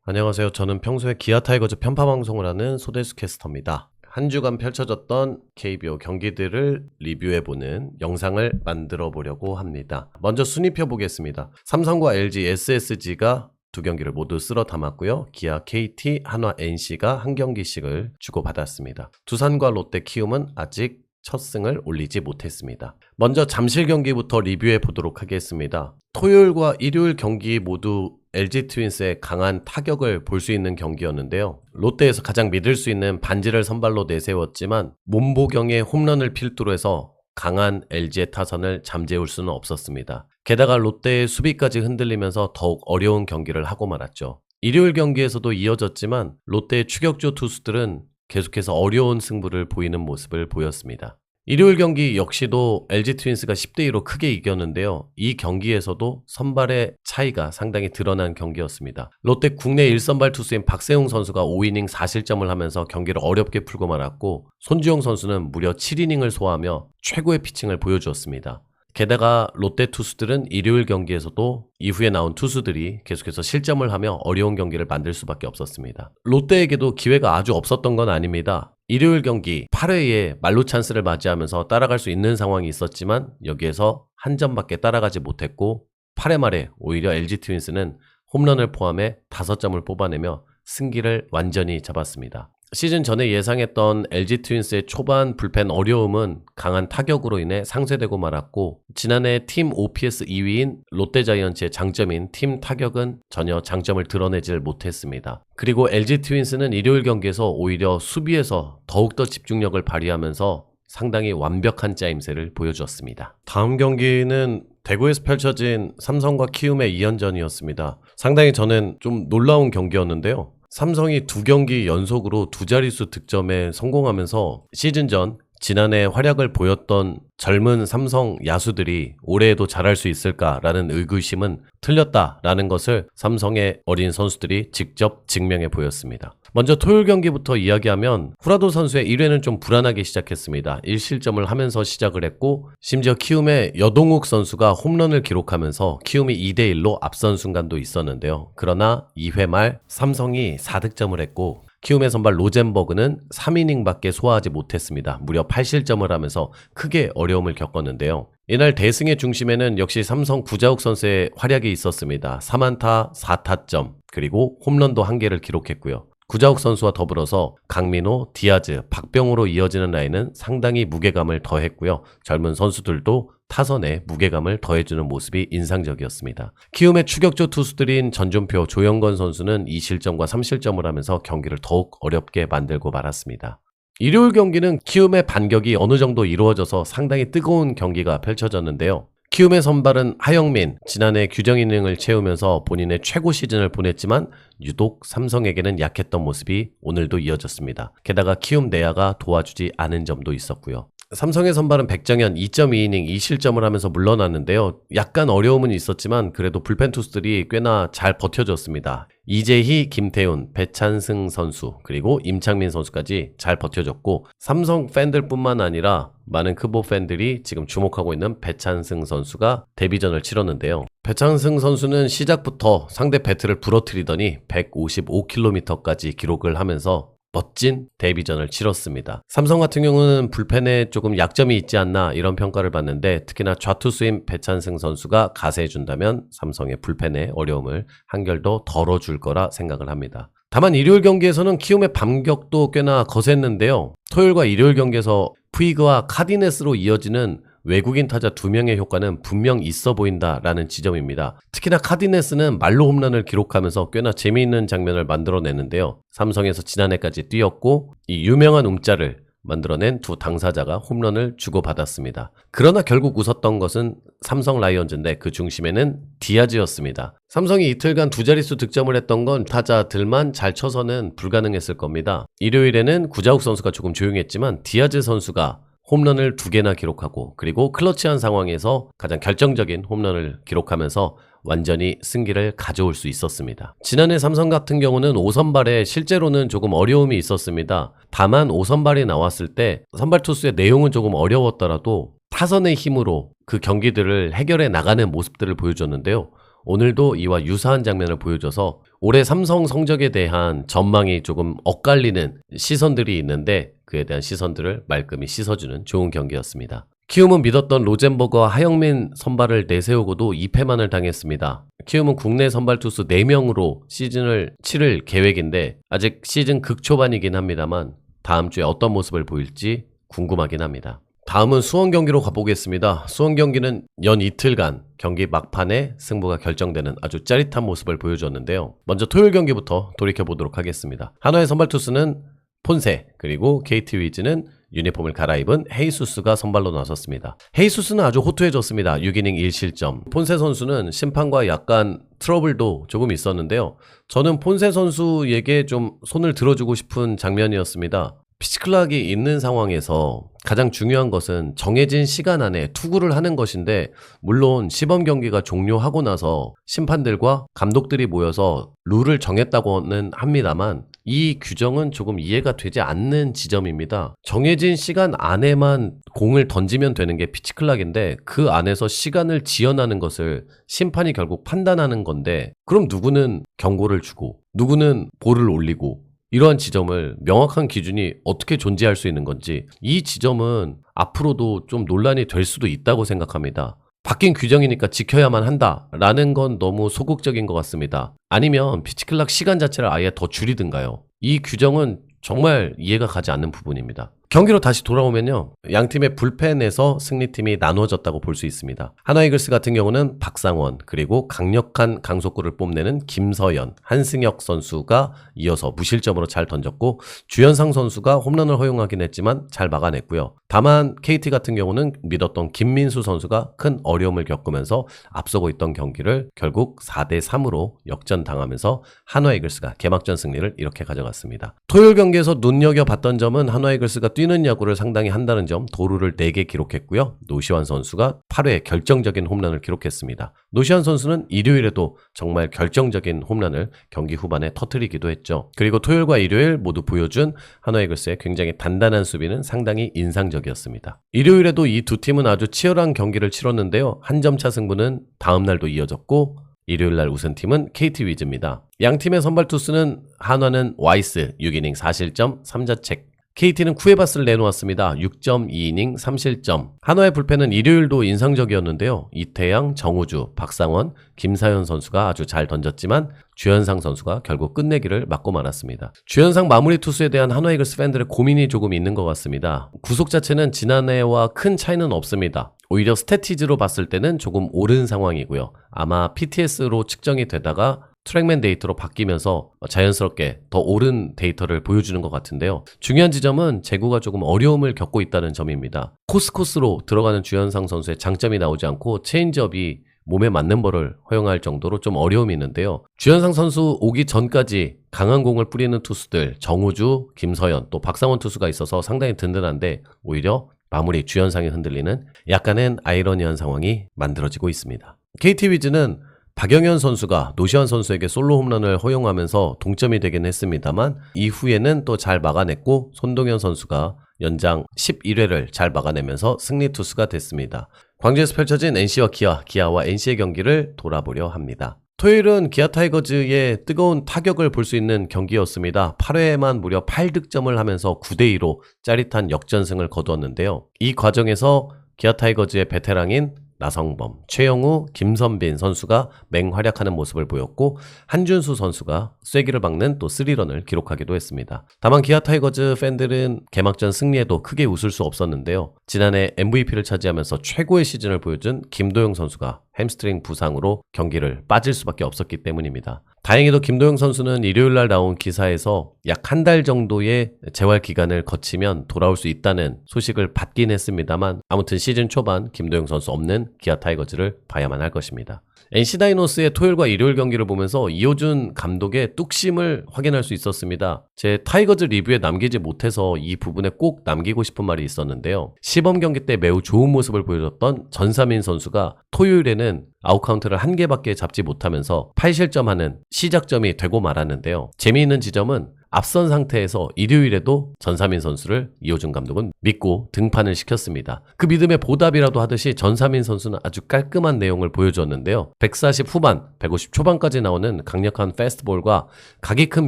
안녕하세요. 저는 평소에 기아 타이거즈 편파 방송을 하는 소대수 캐스터입니다. 한 주간 펼쳐졌던 KBO 경기들을 리뷰해보는 영상을 만들어 보려고 합니다. 먼저 순위표 보겠습니다. 삼성과 LG, SSG가 두 경기를 모두 쓸어 담았고요. 기아, KT, 한화, NC가 한 경기씩을 주고받았습니다. 두산과 롯데, 키움은 아직 첫 승을 올리지 못했습니다. 먼저 잠실 경기부터 리뷰해 보도록 하겠습니다. 토요일과 일요일 경기 모두 LG 트윈스의 강한 타격을 볼 수 있는 경기였는데요. 롯데에서 가장 믿을 수 있는 반지를 선발로 내세웠지만 문보경의 홈런을 필두로 해서 강한 LG의 타선을 잠재울 수는 없었습니다. 게다가 롯데의 수비까지 흔들리면서 더욱 어려운 경기를 하고 말았죠. 일요일 경기에서도 이어졌지만 롯데의 추격주 투수들은 계속해서 어려운 승부를 보이는 모습을 보였습니다. 일요일 경기 역시도 LG 트윈스가 10대2로 크게 이겼는데요. 이 경기에서도 선발의 차이가 상당히 드러난 경기였습니다. 롯데 국내 1선발 투수인 박세웅 선수가 5이닝 4실점을 하면서 경기를 어렵게 풀고 말았고, 손주영 선수는 무려 7이닝을 소화하며 최고의 피칭을 보여주었습니다. 게다가 롯데 투수들은 일요일 경기에서도 이후에 나온 투수들이 계속해서 실점을 하며 어려운 경기를 만들 수밖에 없었습니다. 롯데에게도 기회가 아주 없었던 건 아닙니다. 일요일 경기 8회에 말루 찬스를 맞이하면서 따라갈 수 있는 상황이 있었지만 여기에서 한 점밖에 따라가지 못했고, 8회 말에 오히려 LG 트윈스는 홈런을 포함해 5점을 뽑아내며 승기를 완전히 잡았습니다. 시즌 전에 예상했던 LG 트윈스의 초반 불펜 어려움은 강한 타격으로 인해 상쇄되고 말았고, 지난해 팀 OPS 2위인 롯데자이언츠의 장점인 팀 타격은 전혀 장점을 드러내질 못했습니다. 그리고 LG 트윈스는 일요일 경기에서 오히려 수비에서 더욱더 집중력을 발휘하면서 상당히 완벽한 짜임새를 보여주었습니다. 다음 경기는 대구에서 펼쳐진 삼성과 키움의 2연전이었습니다. 상당히 저는 좀 놀라운 경기였는데요. 삼성이 두 경기 연속으로 두 자릿수 득점에 성공하면서 시즌 전 지난해 활약을 보였던 젊은 삼성 야수들이 올해에도 잘할 수 있을까라는 의구심은 틀렸다라는 것을 삼성의 어린 선수들이 직접 증명해 보였습니다. 먼저 토요일 경기부터 이야기하면 후라도 선수의 1회는 좀 불안하게 시작했습니다. 1실점을 하면서 시작을 했고, 심지어 키움의 여동욱 선수가 홈런을 기록하면서 키움이 2대1로 앞선 순간도 있었는데요. 그러나 2회 말 삼성이 4득점을 했고, 키움의 선발 로젠버그는 3이닝밖에 소화하지 못했습니다. 무려 8실점을 하면서 크게 어려움을 겪었는데요. 이날 대승의 중심에는 역시 삼성 구자욱 선수의 활약이 있었습니다. 3안타 4타점, 그리고 홈런도 1개를 기록했고요. 구자욱 선수와 더불어서 강민호, 디아즈, 박병호로 이어지는 라인은 상당히 무게감을 더했고요. 젊은 선수들도 타선에 무게감을 더해주는 모습이 인상적이었습니다. 키움의 추격조 투수들인 전준표, 조영건 선수는 2실점과 3실점을 하면서 경기를 더욱 어렵게 만들고 말았습니다. 일요일 경기는 키움의 반격이 어느 정도 이루어져서 상당히 뜨거운 경기가 펼쳐졌는데요. 키움의 선발은 하영민, 지난해 규정 이닝을 채우면서 본인의 최고 시즌을 보냈지만 유독 삼성에게는 약했던 모습이 오늘도 이어졌습니다. 게다가 키움 내야가 도와주지 않은 점도 있었고요. 삼성의 선발은 백정현 2.2이닝 2실점을 하면서 물러났는데요. 약간 어려움은 있었지만 그래도 불펜 투수들이 꽤나 잘 버텨줬습니다. 이재희, 김태훈, 배찬승 선수, 그리고 임창민 선수까지 잘 버텨줬고, 삼성 팬들뿐만 아니라 많은 크보 팬들이 지금 주목하고 있는 배찬승 선수가 데뷔전을 치렀는데요. 배찬승 선수는 시작부터 상대 배트를 부러뜨리더니 155km까지 기록을 하면서 멋진 데뷔전을 치렀습니다. 삼성 같은 경우는 불펜에 조금 약점이 있지 않나 이런 평가를 받는데, 특히나 좌투수인 배찬승 선수가 가세해준다면 삼성의 불펜의 어려움을 한결 더 덜어줄 거라 생각을 합니다. 다만 일요일 경기에서는 키움의 반격도 꽤나 거셌는데요. 토요일과 일요일 경기에서 푸이그와 카디네스로 이어지는 외국인 타자 2명의 효과는 분명 있어 보인다라는 지점입니다. 특히나 카디네스는 말로 홈런을 기록하면서 꽤나 재미있는 장면을 만들어내는데요. 삼성에서 지난해까지 뛰었고 이 유명한 움짤을 만들어낸 두 당사자가 홈런을 주고받았습니다. 그러나 결국 웃었던 것은 삼성 라이온즈인데 그 중심에는 디아즈였습니다. 삼성이 이틀간 두 자릿수 득점을 했던 건 타자들만 잘 쳐서는 불가능했을 겁니다. 일요일에는 구자욱 선수가 조금 조용했지만 디아즈 선수가 홈런을 2개나 기록하고, 그리고 클러치한 상황에서 가장 결정적인 홈런을 기록하면서 완전히 승기를 가져올 수 있었습니다. 지난해 삼성 같은 경우는 5선발에 실제로는 조금 어려움이 있었습니다. 다만 5선발이 나왔을 때 선발 투수의 내용은 조금 어려웠더라도 타선의 힘으로 그 경기들을 해결해 나가는 모습들을 보여줬는데요. 오늘도 이와 유사한 장면을 보여줘서 올해 삼성 성적에 대한 전망이 조금 엇갈리는 시선들이 있는데 그에 대한 시선들을 말끔히 씻어주는 좋은 경기였습니다. 키움은 믿었던 로젠버그와 하영민 선발을 내세우고도 2패만을 당했습니다. 키움은 국내 선발 투수 4명으로 시즌을 치를 계획인데 아직 시즌 극초반이긴 합니다만 다음 주에 어떤 모습을 보일지 궁금하긴 합니다. 다음은 수원 경기로 가보겠습니다. 수원 경기는 연 이틀간 경기 막판에 승부가 결정되는 아주 짜릿한 모습을 보여줬는데요. 먼저 토요일 경기부터 돌이켜보도록 하겠습니다. 한화의 선발 투수는 폰세, 그리고 KT 위즈는 유니폼을 갈아입은 헤이수스가 선발로 나섰습니다. 헤이수스는 아주 호투해졌습니다. 6이닝 1실점. 폰세 선수는 심판과 약간 트러블도 조금 있었는데요. 저는 폰세 선수에게 좀 손을 들어주고 싶은 장면이었습니다. 피치클락이 있는 상황에서 가장 중요한 것은 정해진 시간 안에 투구를 하는 것인데 물론 시범 경기가 종료하고 나서 심판들과 감독들이 모여서 룰을 정했다고는 합니다만 이 규정은 조금 이해가 되지 않는 지점입니다. 정해진 시간 안에만 공을 던지면 되는 게 피치클락인데 그 안에서 시간을 지연하는 것을 심판이 결국 판단하는 건데 그럼 누구는 경고를 주고 누구는 볼을 올리고 이러한 지점을 명확한 기준이 어떻게 존재할 수 있는 건지 이 지점은 앞으로도 좀 논란이 될 수도 있다고 생각합니다. 바뀐 규정이니까 지켜야만 한다라는 건 너무 소극적인 것 같습니다. 아니면 피치클락 시간 자체를 아예 더 줄이든가요. 이 규정은 정말 이해가 가지 않는 부분입니다. 경기로 다시 돌아오면요. 양팀의 불펜에서 승리팀이 나눠졌다고 볼 수 있습니다. 한화이글스 같은 경우는 박상원 그리고 강력한 강속구를 뽐내는 김서연, 한승혁 선수가 이어서 무실점으로 잘 던졌고 주현상 선수가 홈런을 허용하긴 했지만 잘 막아냈고요. 다만 KT 같은 경우는 믿었던 김민수 선수가 큰 어려움을 겪으면서 앞서고 있던 경기를 결국 4대3으로 역전당하면서 한화이글스가 개막전 승리를 이렇게 가져갔습니다. 토요일 경기에서 눈여겨봤던 점은 한화이글스가 뛰는 야구를 상당히 한다는 점, 도루를 4개 기록했고요. 노시환 선수가 8회 결정적인 홈런을 기록했습니다. 노시환 선수는 일요일에도 정말 결정적인 홈런을 경기 후반에 터뜨리기도 했죠. 그리고 토요일과 일요일 모두 보여준 한화이글스의 굉장히 단단한 수비는 상당히 인상적이었습니다. 일요일에도 이 두 팀은 아주 치열한 경기를 치렀는데요. 한 점 차 승부는 다음 날도 이어졌고 일요일날 우승팀은 KT 위즈입니다. 양팀의 선발 투수는 한화는 와이스 6이닝 4실점 3자책, KT는 쿠에바스를 내놓았습니다. 6.2이닝 3실점. 한화의 불펜은 일요일도 인상적이었는데요. 이태양, 정우주, 박상원, 김사현 선수가 아주 잘 던졌지만 주현상 선수가 결국 끝내기를 맞고 말았습니다. 주현상 마무리 투수에 대한 한화이글스 팬들의 고민이 조금 있는 것 같습니다. 구속 자체는 지난해와 큰 차이는 없습니다. 오히려 스태티즈로 봤을 때는 조금 오른 상황이고요. 아마 PTS로 측정이 되다가 트랙맨 데이터로 바뀌면서 자연스럽게 더 오른 데이터를 보여주는 것 같은데요. 중요한 지점은 제구가 조금 어려움을 겪고 있다는 점입니다. 코스로 들어가는 주현상 선수의 장점이 나오지 않고 체인지업이 몸에 맞는 볼을 허용할 정도로 좀 어려움이 있는데요. 주현상 선수 오기 전까지 강한 공을 뿌리는 투수들 정우주, 김서연, 또 박상원 투수가 있어서 상당히 든든한데 오히려 마무리 주현상이 흔들리는 약간은 아이러니한 상황이 만들어지고 있습니다. KT 위즈는 박영현 선수가 노시환 선수에게 솔로 홈런을 허용하면서 동점이 되긴 했습니다만 이후에는 또 잘 막아냈고 손동현 선수가 연장 11회를 잘 막아내면서 승리 투수가 됐습니다. 광주에서 펼쳐진 NC와 기아와 NC의 경기를 돌아보려 합니다. 토요일은 기아 타이거즈의 뜨거운 타격을 볼 수 있는 경기였습니다. 8회에만 무려 8득점을 하면서 9대2로 짜릿한 역전승을 거두었는데요. 이 과정에서 기아 타이거즈의 베테랑인 나성범, 최영우, 김선빈 선수가 맹활약하는 모습을 보였고 한준수 선수가 쐐기를 박는 또 3런을 기록하기도 했습니다. 다만 기아 타이거즈 팬들은 개막전 승리에도 크게 웃을 수 없었는데요. 지난해 MVP를 차지하면서 최고의 시즌을 보여준 김도영 선수가 햄스트링 부상으로 경기를 빠질 수밖에 없었기 때문입니다. 다행히도 김도영 선수는 일요일날 나온 기사에서 약 한 달 정도의 재활 기간을 거치면 돌아올 수 있다는 소식을 받긴 했습니다만 아무튼 시즌 초반 김도영 선수 없는 기아 타이거즈를 봐야만 할 것입니다. NC 다이노스의 토요일과 일요일 경기를 보면서 이호준 감독의 뚝심을 확인할 수 있었습니다. 제 타이거즈 리뷰에 남기지 못해서 이 부분에 꼭 남기고 싶은 말이 있었는데요. 시범 경기 때 매우 좋은 모습을 보여줬던 전사민 선수가 토요일에는 아웃카운트를 1개밖에 잡지 못하면서 8실점하는 시작점이 되고 말았는데요. 재미있는 지점은 앞선 상태에서 일요일에도 전삼인 선수를 이호준 감독은 믿고 등판을 시켰습니다. 그 믿음의 보답이라도 하듯이 전삼인 선수는 아주 깔끔한 내용을 보여줬는데요. 140 후반, 150 초반까지 나오는 강력한 패스트볼과 각이 큰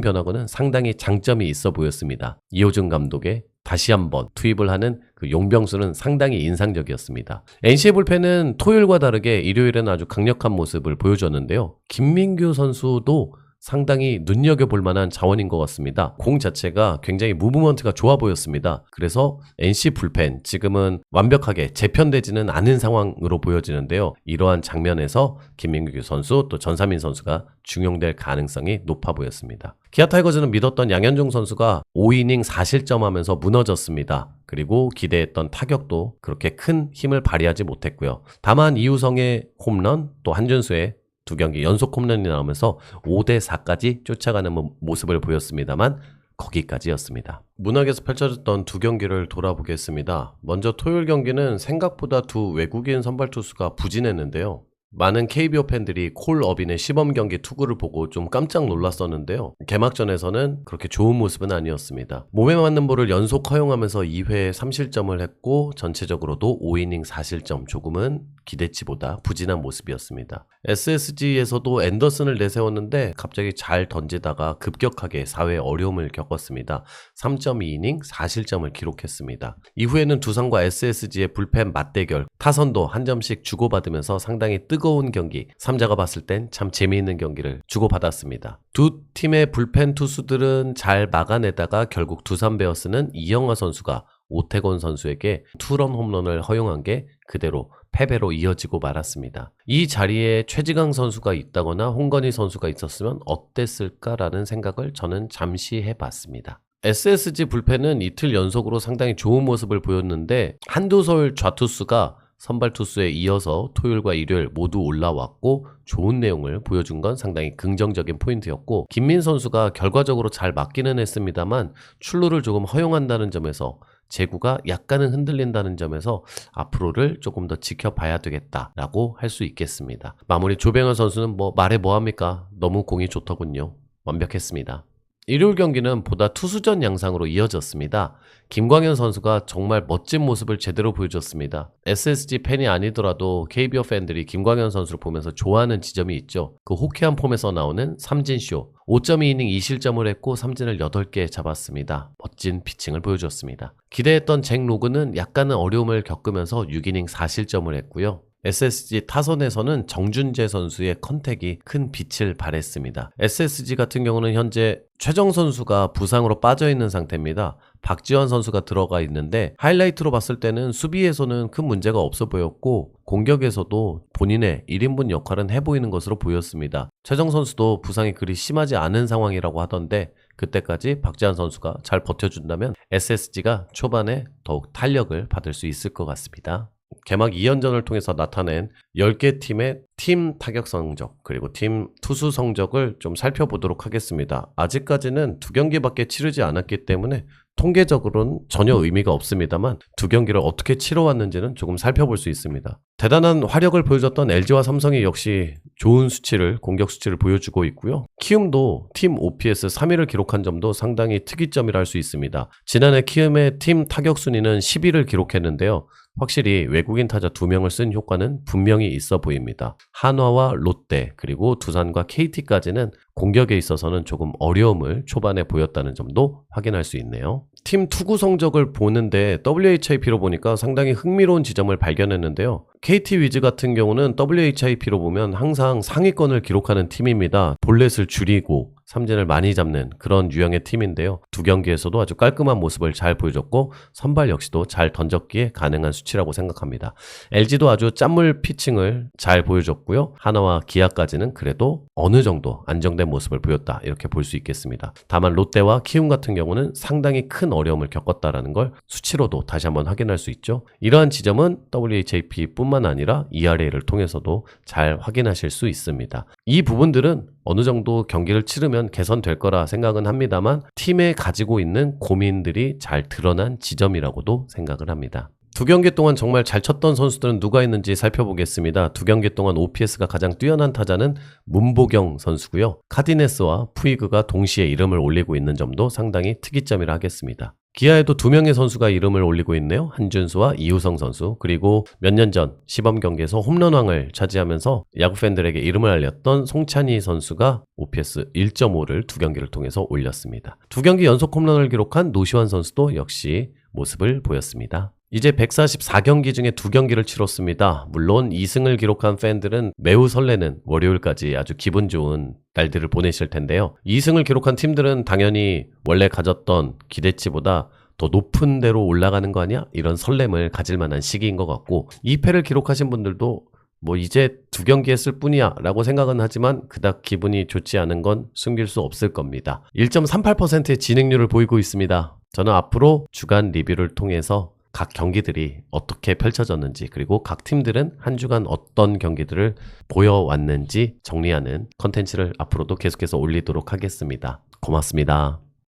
변화구는 상당히 장점이 있어 보였습니다. 이호준 감독의 다시 한번 투입을 하는 그 용병수는 상당히 인상적이었습니다. NC의 불펜은 토요일과 다르게 일요일에는 아주 강력한 모습을 보여줬는데요. 김민규 선수도 상당히 눈여겨볼 만한 자원인 것 같습니다. 공 자체가 굉장히 무브먼트가 좋아 보였습니다. 그래서 NC 불펜 지금은 완벽하게 재편되지는 않은 상황으로 보여지는데요. 이러한 장면에서 김민규 선수 또 전삼인 선수가 중용될 가능성이 높아 보였습니다. 기아 타이거즈는 믿었던 양현종 선수가 5이닝 4실점하면서 무너졌습니다. 그리고 기대했던 타격도 그렇게 큰 힘을 발휘하지 못했고요. 다만 이우성의 홈런 또 한준수의 2경기 연속 홈런이 나오면서 5대4까지 쫓아가는 모습을 보였습니다만 거기까지였습니다. 문학에서 펼쳐졌던 2경기를 돌아보겠습니다. 먼저 토요일 경기는 생각보다 2 외국인 선발 투수가 부진했는데요. 많은 KBO 팬들이 콜업인의 시범 경기 투구를 보고 좀 깜짝 놀랐었는데요. 개막전에서는 그렇게 좋은 모습은 아니었습니다. 몸에 맞는 볼을 연속 허용하면서 2회에 3실점을 했고 전체적으로도 5이닝 4실점, 조금은 기대치보다 부진한 모습이었습니다. SSG에서도 앤더슨을 내세웠는데 갑자기 잘 던지다가 급격하게 4회 어려움을 겪었습니다. 3.2이닝 4실점을 기록했습니다. 이후에는 두산과 SSG의 불펜 맞대결, 타선도 한 점씩 주고받으면서 상당히 뜨거운 경기, 3자가 봤을 땐 참 재미있는 경기를 주고받았습니다. 두 팀의 불펜 투수들은 잘 막아내다가 결국 두산 베어스는 이영하 선수가 오태곤 선수에게 투런 홈런을 허용한 게 그대로 패배로 이어지고 말았습니다. 이 자리에 최지강 선수가 있다거나 홍건희 선수가 있었으면 어땠을까라는 생각을 저는 잠시 해봤습니다. SSG 불펜은 이틀 연속으로 상당히 좋은 모습을 보였는데 한두솔 좌투수가 선발 투수에 이어서 토요일과 일요일 모두 올라왔고 좋은 내용을 보여준 건 상당히 긍정적인 포인트였고, 김민 선수가 결과적으로 잘 맞기는 했습니다만 출루를 조금 허용한다는 점에서 제구가 약간은 흔들린다는 점에서 앞으로를 조금 더 지켜봐야 되겠다라고 할 수 있겠습니다. 마무리 조병현 선수는 말해 뭐합니까? 너무 공이 좋더군요. 완벽했습니다. 일요일 경기는 보다 투수전 양상으로 이어졌습니다. 김광현 선수가 정말 멋진 모습을 제대로 보여줬습니다. SSG 팬이 아니더라도 KBO 팬들이 김광현 선수를 보면서 좋아하는 지점이 있죠. 그 호쾌한 폼에서 나오는 삼진쇼. 5.2이닝 2실점을 했고 삼진을 8개 잡았습니다. 멋진 피칭을 보여줬습니다. 기대했던 잭 로그는 약간은 어려움을 겪으면서 6이닝 4실점을 했고요. SSG 타선에서는 정준재 선수의 컨택이 큰 빛을 발했습니다. SSG 같은 경우는 현재 최정 선수가 부상으로 빠져있는 상태입니다. 박지원 선수가 들어가 있는데 하이라이트로 봤을 때는 수비에서는 큰 문제가 없어 보였고 공격에서도 본인의 1인분 역할은 해보이는 것으로 보였습니다. 최정 선수도 부상이 그리 심하지 않은 상황이라고 하던데 그때까지 박지원 선수가 잘 버텨준다면 SSG가 초반에 더욱 탄력을 받을 수 있을 것 같습니다. 개막 2연전을 통해서 나타낸 10개 팀의 팀 타격 성적 그리고 팀 투수 성적을 좀 살펴보도록 하겠습니다. 아직까지는 2경기밖에 치르지 않았기 때문에 통계적으로는 전혀 의미가 없습니다만 2경기를 어떻게 치러왔는지는 조금 살펴볼 수 있습니다. 대단한 화력을 보여줬던 LG와 삼성이 역시 좋은 수치를, 공격 수치를 보여주고 있고요. 키움도 팀 OPS 3위를 기록한 점도 상당히 특이점이라 할 수 있습니다. 지난해 키움의 팀 타격 순위는 10위를 기록했는데요. 확실히 외국인 타자 2명을 쓴 효과는 분명히 있어 보입니다. 한화와 롯데 그리고 두산과 KT까지는 공격에 있어서는 조금 어려움을 초반에 보였다는 점도 확인할 수 있네요. 팀 투구 성적을 보는데 WHIP로 보니까 상당히 흥미로운 지점을 발견했는데요. KT 위즈 같은 경우는 WHIP로 보면 항상 상위권을 기록하는 팀입니다. 볼넷을 줄이고 삼진을 많이 잡는 그런 유형의 팀인데요. 2경기에서도 아주 깔끔한 모습을 잘 보여줬고 선발 역시도 잘 던졌기에 가능한 수치라고 생각합니다. LG도 아주 짠물 피칭을 잘 보여줬고요. 하나와 기아까지는 그래도 어느 정도 안정된 모습을 보였다 이렇게 볼 수 있겠습니다. 다만 롯데와 키움 같은 경우는 상당히 큰 어려움을 겪었다라는 걸 수치로도 다시 한번 확인할 수 있죠. 이러한 지점은 WHIP뿐만 아니라 ERA를 통해서도 잘 확인하실 수 있습니다. 이 부분들은 어느 정도 경기를 치르면 개선될 거라 생각은 합니다만 팀에 가지고 있는 고민들이 잘 드러난 지점이라고도 생각을 합니다. 두 경기 동안 정말 잘 쳤던 선수들은 누가 있는지 살펴보겠습니다. 두 경기 동안 OPS가 가장 뛰어난 타자는 문보경 선수고요. 카디네스와 푸이그가 동시에 이름을 올리고 있는 점도 상당히 특이점이라 하겠습니다. 기아에도 두 명의 선수가 이름을 올리고 있네요. 한준수와 이우성 선수, 그리고 몇 년 전 시범 경기에서 홈런왕을 차지하면서 야구 팬들에게 이름을 알렸던 송찬희 선수가 OPS 1.5를 두 경기를 통해서 올렸습니다. 두 경기 연속 홈런을 기록한 노시환 선수도 역시 모습을 보였습니다. 이제 144경기 중에 2경기를 치렀습니다. 물론 2승을 기록한 팬들은 매우 설레는 월요일까지 아주 기분 좋은 날들을 보내실 텐데요. 2승을 기록한 팀들은 당연히 원래 가졌던 기대치보다 더 높은 데로 올라가는 거 아니야? 이런 설렘을 가질 만한 시기인 것 같고, 2패를 기록하신 분들도 뭐 이제 2경기 했을 뿐이야 라고 생각은 하지만 그닥 기분이 좋지 않은 건 숨길 수 없을 겁니다. 1.38%의 진행률을 보이고 있습니다. 저는 앞으로 주간 리뷰를 통해서 각 경기들이 어떻게 펼쳐졌는지, 그리고 각 팀들은 한 주간 어떤 경기들을 보여왔는지 정리하는 컨텐츠를 앞으로도 계속해서 올리도록 하겠습니다. 고맙습니다.